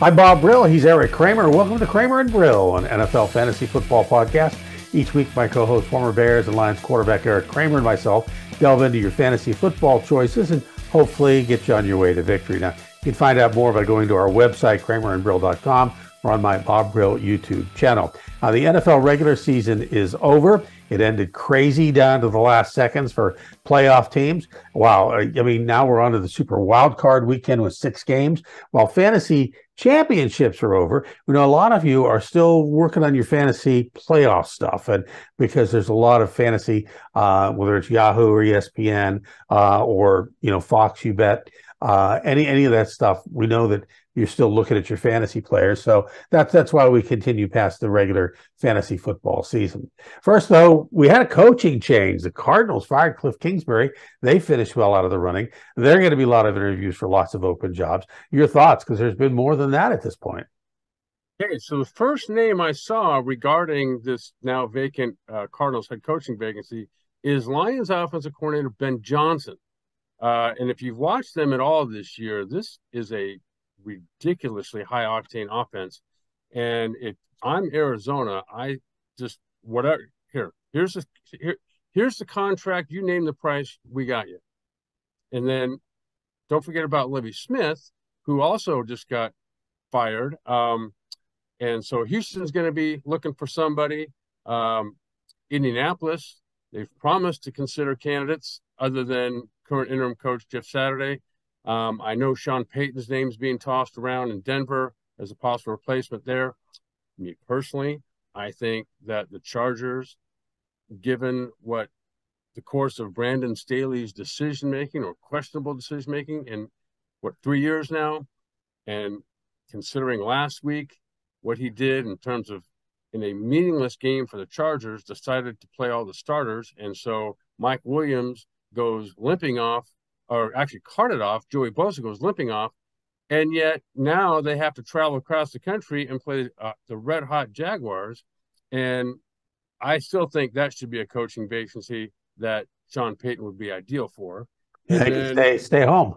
I'm Bob Brill. He's Eric Kramer. Welcome to Kramer and Brill, an NFL fantasy football podcast. Each week, my co-host, former Bears and Lions quarterback Eric Kramer, and myself delve into your fantasy football choices and hopefully get you on your way to victory. Now, you can find out more by going to our website, kramerandbrill.com, or on my Bob Brill YouTube channel. The NFL regular season is over. It ended crazy down to the last seconds for playoff teams. Wow. I mean, now we're on to the Super Wild Card weekend with 6 games. While fantasy championships are over, we know a lot of you are still working on your fantasy playoff stuff. And because there's a lot of fantasy, whether it's Yahoo or ESPN or, Fox, you bet, any of that stuff, we know that you're still looking at your fantasy players. So that's why we continue past the regular fantasy football season. First, though, we had a coaching change. The Cardinals fired Cliff Kingsbury. They finished well out of the running. There are going to be a lot of interviews for lots of open jobs. Your thoughts, because there's been more than that at this point. Okay, so the first name I saw regarding this now vacant Cardinals head coaching vacancy is Lions offensive coordinator Ben Johnson. And if you've watched them at all this year, this is a ridiculously high octane offense. And if I'm Arizona, I just whatever here's the contract, you name the price, we got you. And then don't forget about Levy Smith, who also just got fired. And so Houston's going to be looking for somebody. Indianapolis, they've promised to consider candidates other than current interim coach Jeff Saturday. I know Sean Payton's name's being tossed around in Denver as a possible replacement there. Me personally, I think that the Chargers, given what the course of Brandon Staley's decision-making or questionable decision-making in, 3 years now, and considering last week what he did in terms of in a meaningless game for the Chargers, decided to play all the starters. And so Mike Williams goes limping off, or actually carted off. Joey Bosa goes limping off. And yet now they have to travel across the country and play the red-hot Jaguars. And I still think that should be a coaching vacancy that Sean Payton would be ideal for. And then, stay home.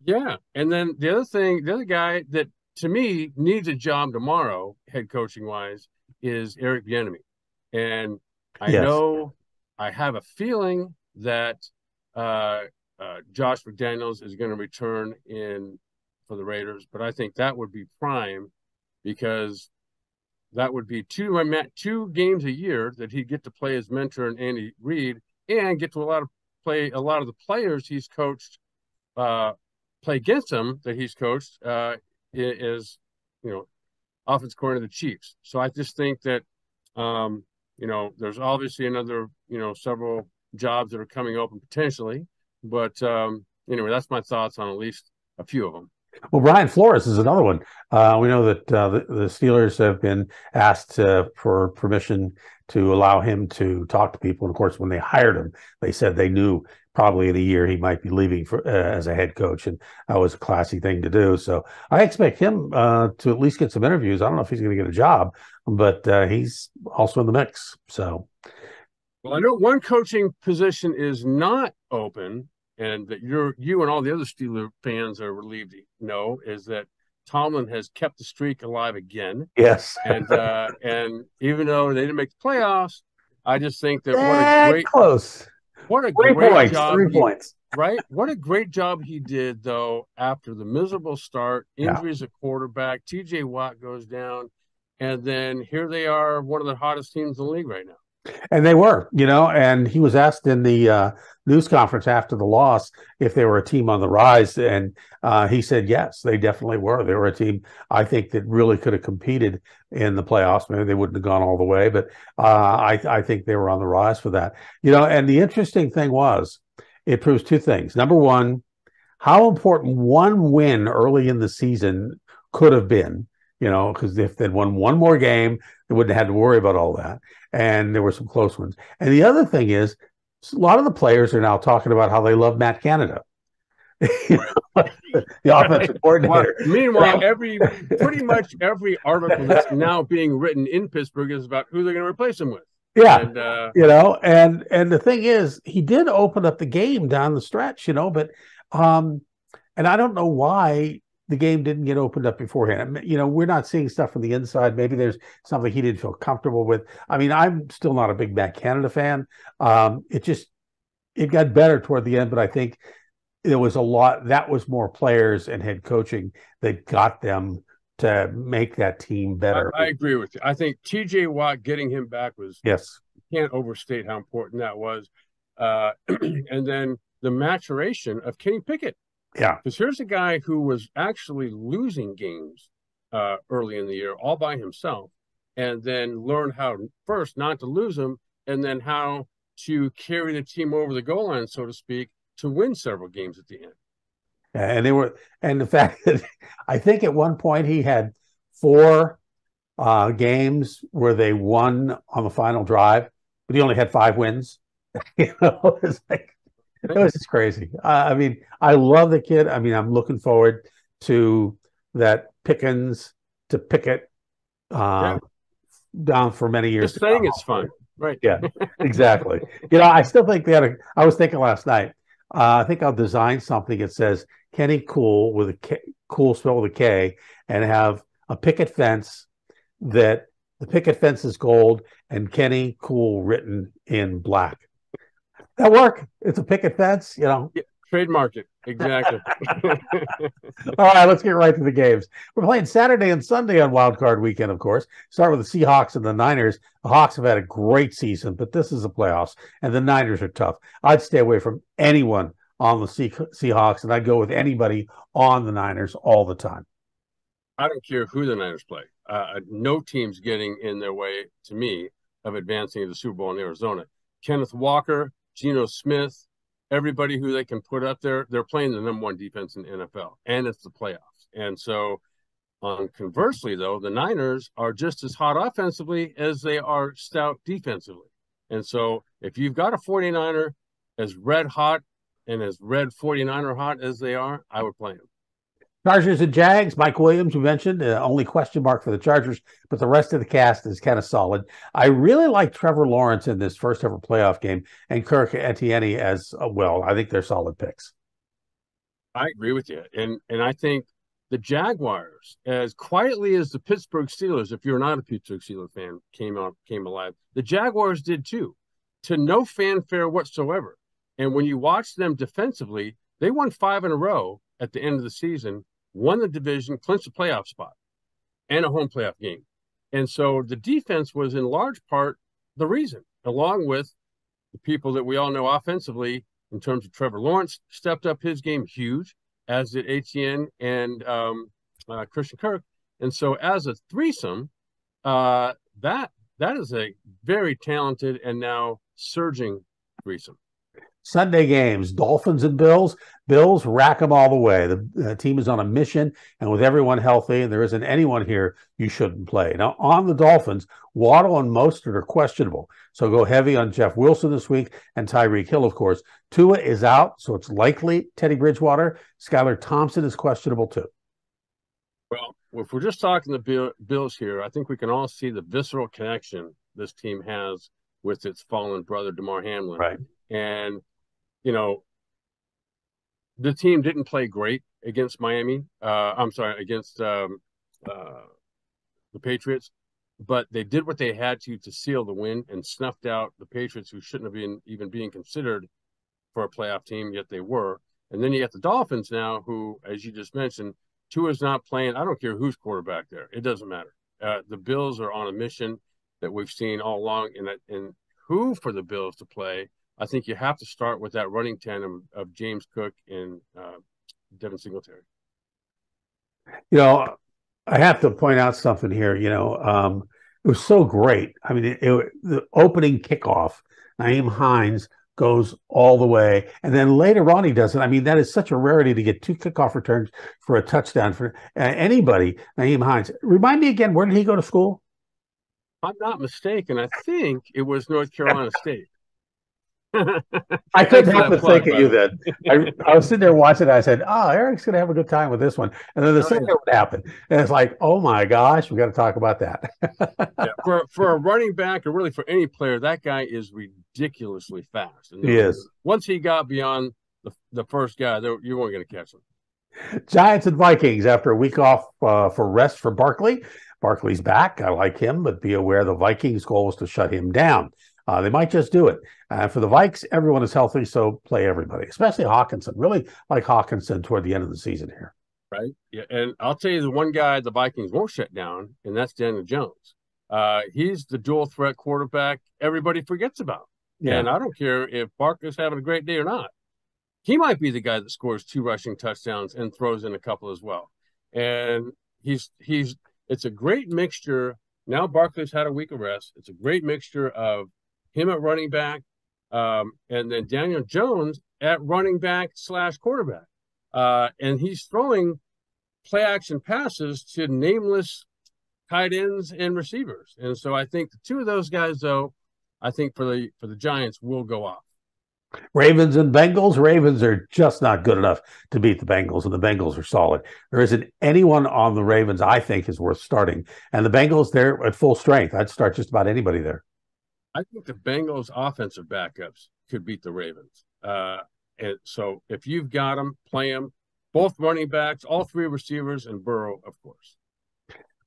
Yeah. And then the other guy that to me needs a job tomorrow, head coaching wise, is Eric Bieniemy. And I know, I have a feeling that Josh McDaniels is going to return for the Raiders, but I think that would be prime, because that would be two games a year that he'd get to play his mentor and Andy Reid, and get to play a lot of the players he's coached, play against him that he's coached is offense coordinator of the Chiefs. So I just think that there's obviously another several jobs that are coming open potentially, but anyway, that's my thoughts on at least a few of them. Well, Brian Flores is another one. We know that the Steelers have been asked for permission to allow him to talk to people. And of course, when they hired him, they said they knew probably in a year he might be leaving as a head coach. And that was a classy thing to do. So I expect him to at least get some interviews. I don't know if he's going to get a job, but he's also in the mix. So. Well, I know one coaching position is not open, and that you and all the other Steeler fans are relieved to know, is that Tomlin has kept the streak alive again. Yes. And even though they didn't make the playoffs, I just think that what a great job. 3 points. Right? What a great job he did, though, after the miserable start, injuries at quarterback, TJ Watt goes down, and then here they are, one of the hottest teams in the league right now. And they were, and he was asked in the news conference after the loss if they were a team on the rise. And he said, yes, they definitely were. They were a team, I think, that really could have competed in the playoffs. Maybe they wouldn't have gone all the way, but I think they were on the rise for that. And the interesting thing was, it proves 2 things. Number one, how important one win early in the season could have been, because if they'd won one more game, they wouldn't have had to worry about all that. And there were some close ones. And the other thing is, a lot of the players are now talking about how they love Matt Canada, the offensive coordinator. Well, meanwhile, pretty much every article that's now being written in Pittsburgh is about who they're going to replace him with. Yeah, and the thing is, he did open up the game down the stretch, but and I don't know why the game didn't get opened up beforehand. You know, we're not seeing stuff from the inside. Maybe there's something he didn't feel comfortable with. I mean, I'm still not a big Matt Canada fan. It got better toward the end, but I think there was a lot that was more players and head coaching that got them to make that team better. I agree with you. I think TJ Watt getting him back was, yes, can't overstate how important that was. And then the maturation of Kenny Pickett. Yeah. Because here's a guy who was actually losing games early in the year all by himself, and then learned how first not to lose them, and then how to carry the team over the goal line, so to speak, to win several games at the end. And the fact that I think at one point he had 4 games where they won on the final drive, but he only had 5 wins. You know, it's like, it was just crazy. I mean, I love the kid. I mean, I'm looking forward to that Pickens to Pickett down for many years. Just saying it's fun. Right. Yeah, exactly. You know, I still think I was thinking last night, I think I'll design something that says Kenny Cool with a K, Cool spelled with a K, and have a picket fence that the picket fence is gold and Kenny Cool written in black. That work? It's a picket fence, you know. Yeah, trademark it. Exactly. All right, let's get right to the games. We're playing Saturday and Sunday on Wild Card Weekend, of course. Start with the Seahawks and the Niners. The Hawks have had a great season, but this is the playoffs, and the Niners are tough. I'd stay away from anyone on the Seahawks, and I'd go with anybody on the Niners all the time. I don't care who the Niners play. No team's getting in their way, to me, of advancing to the Super Bowl in Arizona. Kenneth Walker, Geno Smith, everybody who they can put up there, they're playing the #1 defense in the NFL, and it's the playoffs. And so, conversely, though, the Niners are just as hot offensively as they are stout defensively. And so, if you've got a 49er as red hot and as red 49er hot as they are, I would play him. Chargers and Jags, Mike Williams, we mentioned, only question mark for the Chargers, but the rest of the cast is kind of solid. I really like Trevor Lawrence in this first ever playoff game, and Kirk Etienne as well. I think they're solid picks. I agree with you. And I think the Jaguars, as quietly as the Pittsburgh Steelers, if you're not a Pittsburgh Steelers fan, came alive, the Jaguars did too, to no fanfare whatsoever. And when you watch them defensively, they won 5 in a row at the end of the season, won the division, clinched a playoff spot, and a home playoff game. And so the defense was in large part the reason, along with the people that we all know offensively in terms of Trevor Lawrence stepped up his game huge, as did Etienne and Christian Kirk. And so as a threesome, that is a very talented and now surging threesome. Sunday games, Dolphins and Bills. Bills rack them all the way. The team is on a mission, and with everyone healthy, and there isn't anyone here you shouldn't play. Now, on the Dolphins, Waddle and Mostert are questionable, so go heavy on Jeff Wilson this week and Tyreek Hill, of course. Tua is out, so it's likely Teddy Bridgewater. Skylar Thompson is questionable too. Well, if we're just talking the Bills here, I think we can all see the visceral connection this team has with its fallen brother, Damar Hamlin. Right. And you know, the team didn't play great against Miami. Against the Patriots, but they did what they had to seal the win and snuffed out the Patriots, who shouldn't have been even being considered for a playoff team, yet they were. And then you got the Dolphins now, who, as you just mentioned, Tua's not playing. I don't care who's quarterback there. It doesn't matter. The Bills are on a mission that we've seen all along, and who for the Bills to play, I think you have to start with that running tandem of James Cook and Devin Singletary. You know, I have to point out something here. You know, it was so great. I mean, the opening kickoff, Nyheim Hines goes all the way, and then later on he does it. I mean, that is such a rarity to get 2 kickoff returns for a touchdown for anybody. Nyheim Hines. Remind me again, where did he go to school? I'm not mistaken, I think it was North Carolina State. I couldn't help but think of you then. I was sitting there watching it. I said, "Oh, Eric's going to have a good time with this one." And then the second one happened, and it's like, "Oh my gosh, we got to talk about that." Yeah, for a running back, or really for any player, that guy is ridiculously fast. And he is. Once he got beyond the first guy, you weren't going to catch him. Giants and Vikings after a week off for rest for Barkley. Barkley's back. I like him, but be aware the Vikings' goal is to shut him down. They might just do it. For the Vikes, everyone is healthy, so play everybody, especially Hawkinson. Really like Hawkinson toward the end of the season here. Right. Yeah. And I'll tell you the one guy the Vikings won't shut down, and that's Daniel Jones. He's the dual threat quarterback everybody forgets about. Yeah. And I don't care if Barkley's having a great day or not. He might be the guy that scores 2 rushing touchdowns and throws in a couple as well. And it's a great mixture. Now Barkley's had a week of rest. It's a great mixture of him at running back, and then Daniel Jones at running back / quarterback. And he's throwing play action passes to nameless tight ends and receivers. And so I think the 2 of those guys, though, I think for the Giants will go off. Ravens and Bengals. Ravens are just not good enough to beat the Bengals, and the Bengals are solid. There isn't anyone on the Ravens I think is worth starting. And the Bengals, they're at full strength. I'd start just about anybody there. I think the Bengals' offensive backups could beat the Ravens. And so if you've got them, play them. Both running backs, all 3 receivers, and Burrow, of course.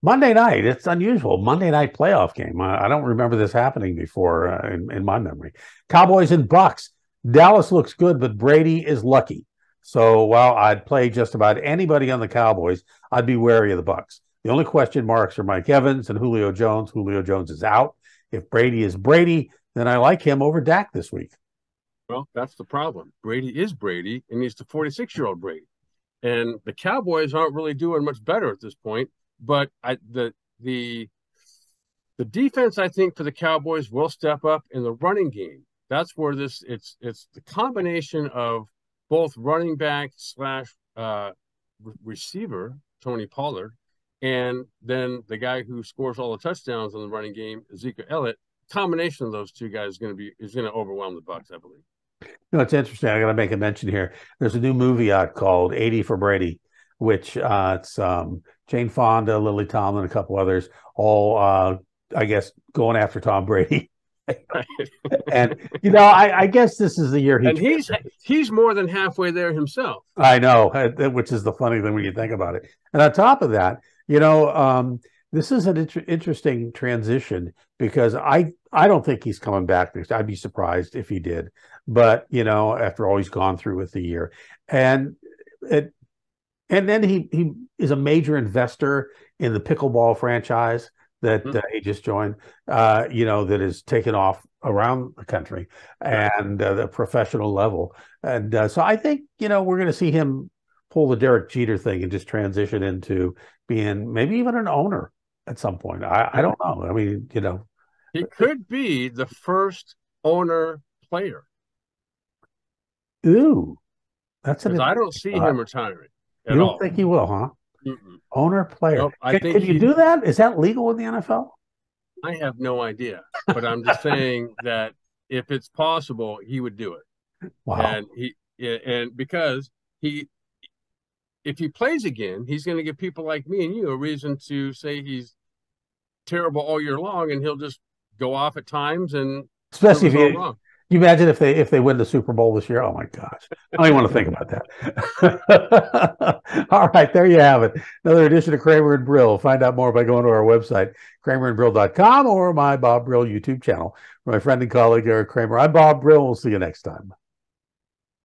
Monday night, it's unusual. Monday night playoff game. I don't remember this happening before in my memory. Cowboys and Bucks. Dallas looks good, but Brady is lucky. So while I'd play just about anybody on the Cowboys, I'd be wary of the Bucks. The only question marks are Mike Evans and Julio Jones. Julio Jones is out. If Brady is Brady, then I like him over Dak this week. Well, that's the problem. Brady is Brady, and he's the 46-year-old Brady. And the Cowboys aren't really doing much better at this point. But the defense, I think, for the Cowboys will step up in the running game. That's where it's the combination of both running back / receiver, Tony Pollard, and then the guy who scores all the touchdowns in the running game, Ezekiel Elliott. Combination of those 2 guys is going to overwhelm the Bucs, I believe. It's interesting. I got to make a mention here. There's a new movie out called 80 for Brady, which it's Jane Fonda, Lily Tomlin, a couple others, all I guess going after Tom Brady. And I guess this is the year he's more than halfway there himself. I know, which is the funny thing when you think about it. And on top of that, this is an interesting transition because I don't think he's coming back next. I'd be surprised if he did, but after all he's gone through with the year, and then he is a major investor in the pickleball franchise that he just joined, that is taken off around the country and the professional level. And so I think, we're going to see him pull the Derek Jeter thing and just transition into being maybe even an owner at some point. I don't know. I mean, he could be the first owner player. Ooh, I don't see him retiring. You don't think he will, huh? Mm-mm. Owner player. Nope, can you do that? Is that legal in the NFL? I have no idea, but I'm just saying that if it's possible, he would do it. Wow. And because if he plays again, he's going to give people like me and you a reason to say he's terrible all year long, and he'll just go off at times and especially if you imagine if they win the Super Bowl this year. Oh my gosh, I don't even want to think about that. All right, there you have it. Another edition of Kramer and Brill. Find out more by going to our website, kramerandbrill.com, or my Bob Brill YouTube channel. For my friend and colleague Eric Kramer, I'm Bob Brill. We'll see you next time.